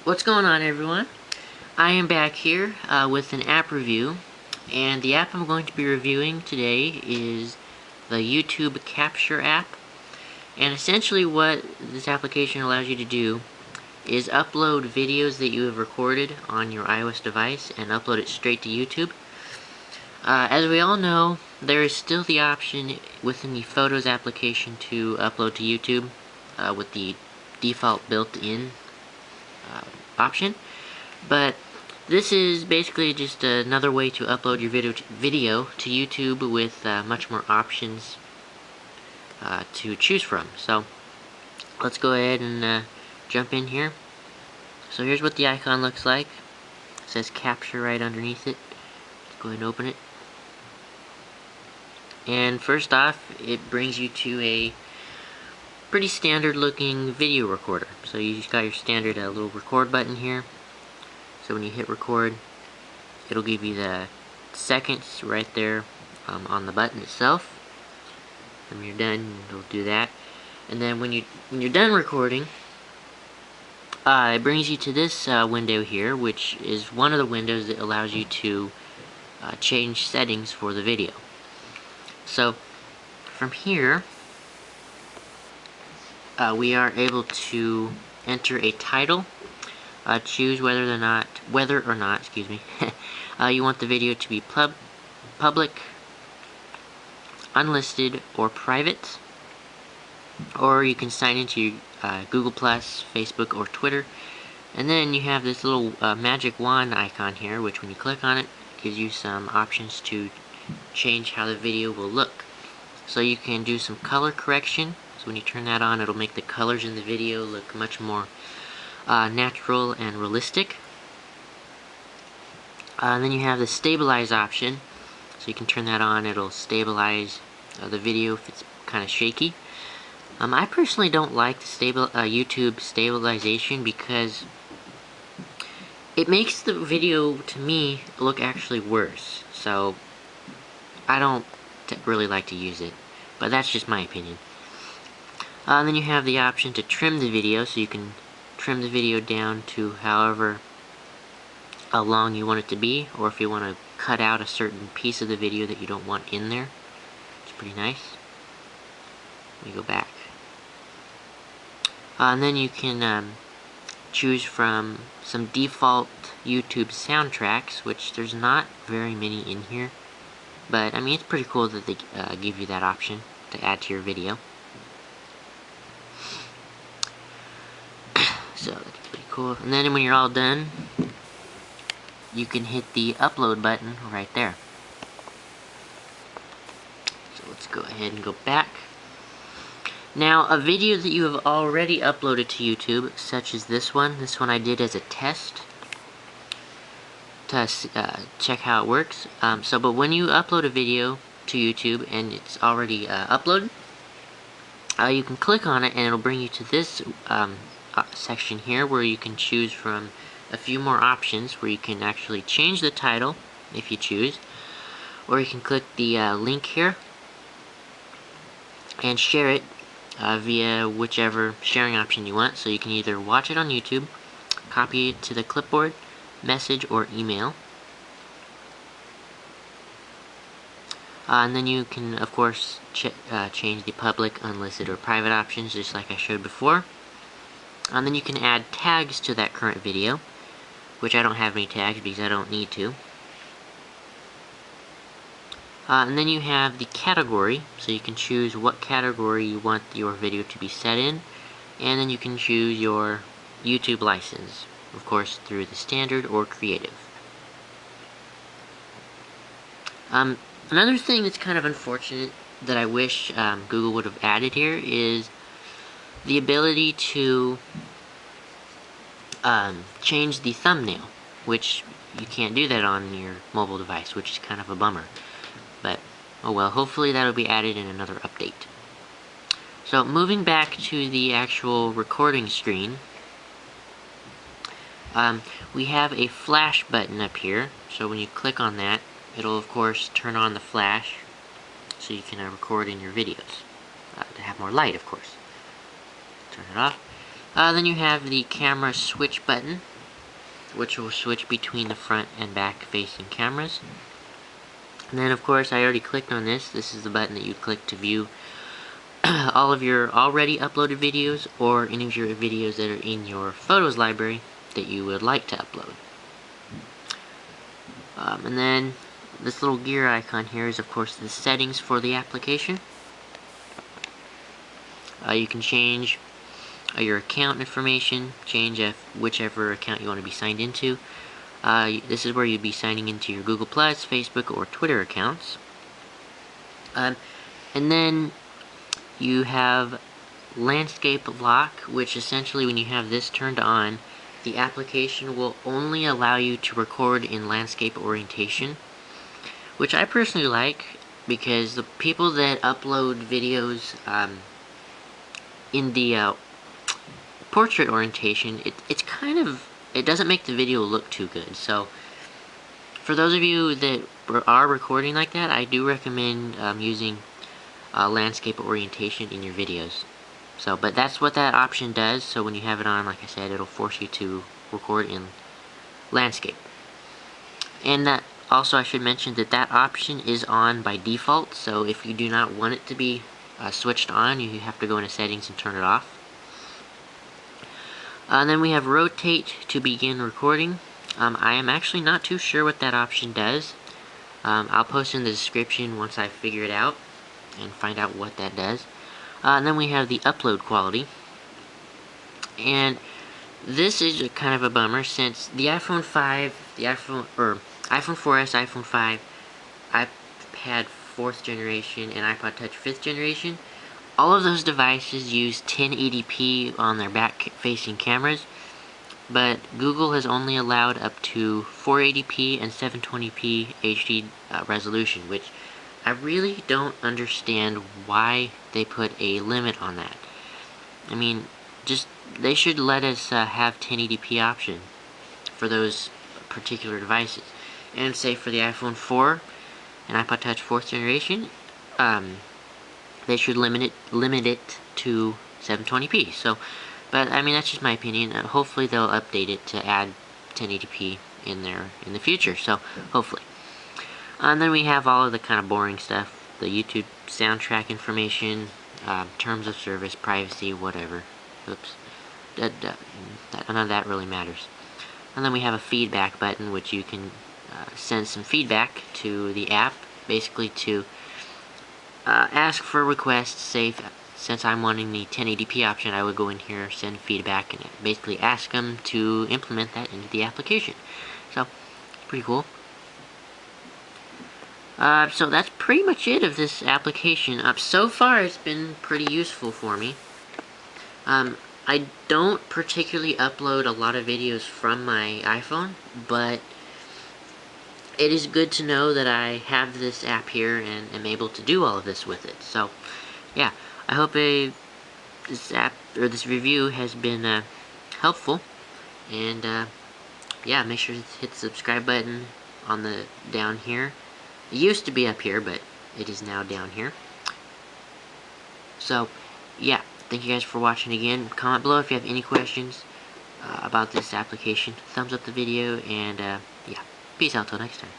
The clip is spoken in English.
What's going on, everyone? I am back here with an app review, and the app I'm going to be reviewing today is the YouTube Capture app. And essentially what this application allows you to do is upload videos that you have recorded on your iOS device and upload it straight to YouTube. As we all know, there is still the option within the Photos application to upload to YouTube with the default built-in option, but this is basically just another way to upload your video to YouTube with much more options to choose from. So let's go ahead and jump in here. So here's what the icon looks like. It says Capture right underneath it. Let's go ahead and open it. And first off, it brings you to a pretty standard looking video recorder. So you just got your standard little record button here. So when you hit record, it'll give you the seconds right there on the button itself. And when you're done, it'll do that. And then when you're done recording, it brings you to this window here, which is one of the windows that allows you to change settings for the video. So from here, we are able to enter a title, choose whether or not, you want the video to be public, unlisted, or private, or you can sign into Google+, Facebook, or Twitter. And then you have this little magic wand icon here, which when you click on it, gives you some options to change how the video will look. So you can do some color correction. So when you turn that on, it'll make the colors in the video look much more natural and realistic. And then you have the stabilize option. So you can turn that on, it'll stabilize the video if it's kind of shaky. I personally don't like the YouTube stabilization because it makes the video, to me, look actually worse. So I don't really like to use it, but that's just my opinion. And then you have the option to trim the video, so you can trim the video down to however long you want it to be, or if you want to cut out a certain piece of the video that you don't want in there. It's pretty nice. Let me go back. And then you can choose from some default YouTube soundtracks, which there's not very many in here. But, I mean, it's pretty cool that they give you that option to add to your video. So, that's pretty cool. And then when you're all done, you can hit the upload button right there. So, let's go ahead and go back. Now, a video that you have already uploaded to YouTube, such as this one I did as a test to check how it works. But when you upload a video to YouTube and it's already uploaded, you can click on it and it'll bring you to this section here where you can choose from a few more options where you can actually change the title if you choose, or you can click the link here and share it via whichever sharing option you want. So you can either watch it on YouTube, copy it to the clipboard, message, or email. And then you can, of course, change the public, unlisted, or private options, just like I showed before. And then you can add tags to that current video, which I don't have any tags because I don't need to. And then you have the category, so you can choose what category you want your video to be set in. And then you can choose your YouTube license, of course, through the standard or creative. Another thing that's kind of unfortunate that I wish Google would have added here is the ability to change the thumbnail, which you can't do that on your mobile device, which is kind of a bummer. But, oh well, hopefully that'll be added in another update. So, moving back to the actual recording screen, we have a flash button up here. So when you click on that, it'll of course turn on the flash so you can record in your videos to have more light, of course. Turn it off. Then you have the camera switch button, which will switch between the front and back facing cameras. And then of course I already clicked on this. This is the button that you click to view all of your already uploaded videos or any of your videos that are in your photos library that you would like to upload. And then this little gear icon here is of course the settings for the application. You can change your account information, change whichever account you want to be signed into. This is where you'd be signing into your Google+, Facebook, or Twitter accounts. And then you have landscape lock, which essentially when you have this turned on, the application will only allow you to record in landscape orientation, which I personally like because the people that upload videos in the portrait orientation, it doesn't make the video look too good. So for those of you that are recording like that, I do recommend using landscape orientation in your videos. So, but that's what that option does. So when you have it on, like I said, it'll force you to record in landscape. And that also, I should mention that that option is on by default. So if you do not want it to be switched on, you have to go into settings and turn it off. And then we have rotate to begin recording. I am actually not too sure what that option does. I'll post in the description once I figure it out and find out what that does. And then we have the upload quality. And this is kind of a bummer since the iPhone 5, iPhone 4S, iPhone 5, iPad 4th generation, and iPod Touch 5th generation, all of those devices use 1080p on their back-facing cameras, but Google has only allowed up to 480p and 720p HD resolution, which I really don't understand why they put a limit on that. I mean, they should let us have 1080p option for those particular devices. And say for the iPhone 4 and iPod Touch 4th generation, they should limit it to 720p. So, but I mean that's just my opinion. Hopefully they'll update it to add 1080p in there in the future. So hopefully. And then we have all of the kind of boring stuff: the YouTube soundtrack information, terms of service, privacy, whatever. Oops, none of that really matters. And then we have a feedback button, which you can send some feedback to the app, basically to ask for requests. Say, since I'm wanting the 1080p option, I would go in here, send feedback, and basically ask them to implement that into the application. So, pretty cool. So that's pretty much it of this application. So far, it's been pretty useful for me. I don't particularly upload a lot of videos from my iPhone, but it is good to know that I have this app here and am able to do all of this with it. So, yeah, I hope this app or this review has been helpful. And yeah, make sure to hit the subscribe button on the down here. It used to be up here, but it is now down here. So, yeah, thank you guys for watching again. Comment below if you have any questions about this application. Thumbs up the video, and yeah, peace out till next time.